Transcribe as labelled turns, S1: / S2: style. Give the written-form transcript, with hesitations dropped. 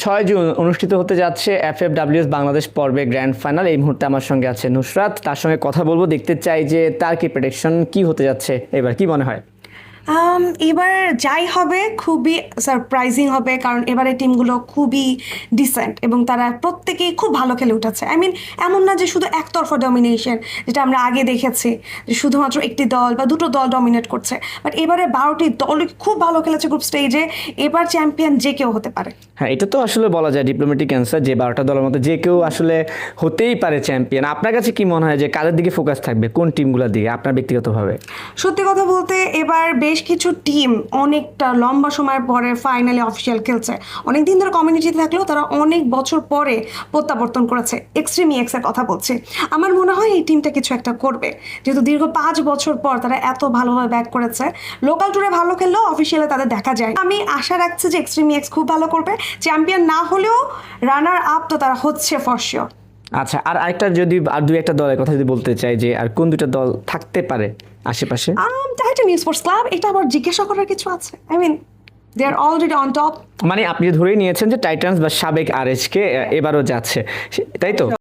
S1: 6 June অনুষ্ঠিত হতে যাচ্ছে এফএফডব্লিউএস বাংলাদেশ পর্বে গ্র্যান্ড ফাইনাল। এই মুহূর্তে আমার সঙ্গে আছে নুসরাত, তার সঙ্গে কথা বলবো। দেখতে চাই যে তার কি প্রেডিকশন, কি হতে যাচ্ছে এবার, কি মনে হয়?
S2: এবার যাই হবে খুবই সারপ্রাইজিং হবে, কারণ এবারে টিমগুলো খুবই ডিসেন্ট এবং তারা প্রত্যেকেই খুব ভালো খেলে উঠেছে। আই মিন, এমন না যে শুধু একতরফা ডমিনেশন, যেটা আমরা আগে দেখেছি যে শুধুমাত্র একটি দল বা দুটো দল ডমিনেট করছে, বাট এবারে 12টি দল খুব ভালো খেলেছে গ্রুপ স্টেজে। এবার চ্যাম্পিয়ন যে কেউ হতে পারে।
S1: হ্যাঁ, এটা তো আসলে বলা যায় ডিপ্লোম্যাটিক অ্যান্সার, যে 12টা দলের মধ্যে যে কেউ আসলে হতেই পারে চ্যাম্পিয়ন। আপনার কাছে কি মনে হয় যে কাদের দিকে ফোকাস থাকবে, কোন টিমগুলোর দিকে আপনার ব্যক্তিগতভাবে?
S2: সত্যি কথা বলতে এবার বেশ কিছু টিম অনেকটা লম্বা সময়ের পরে ফাইনালি অফিসিয়াল খেলছে। অনেক দিন ধরে কমিউনিটিতে থাকলেও তারা অনেক বছর পরে প্রত্যাবর্তন করেছে। এক্সট্রিম এক্স এর কথা বলছি। আমার মনে হয় এই টিমটা কিছু একটা করবে, যেহেতু দীর্ঘ 5 বছর পর তারা এত ভালোভাবে ব্যাক করেছে। লোকাল টুরে ভালো খেললেও অফিসিয়ালে তাদের দেখা যায়। আমি আশা রাখছি যে এক্সট্রিম এক্স খুব ভালো করবে। চ্যাম্পিয়ন না হলেও রানার আপ তো তারা হচ্ছে ফর শিওর।
S1: আচ্ছা, আর আরেকটা যদি আর দুই একটা দলের কথা যদি বলতে চাই, যে আর কোন দুইটা দল থাকতে পারে আশেপাশে?
S2: টাইটান স্পোর্টস ক্লাব, এটা আবার জিজ্ঞাসা করার কিছু আছে? I mean, they are already on top.
S1: মানে আপনি ধরেই নিয়েছেন যে টাইটান্স বা সাবেক আরএসকে এবারও যাচ্ছে, তাই তো?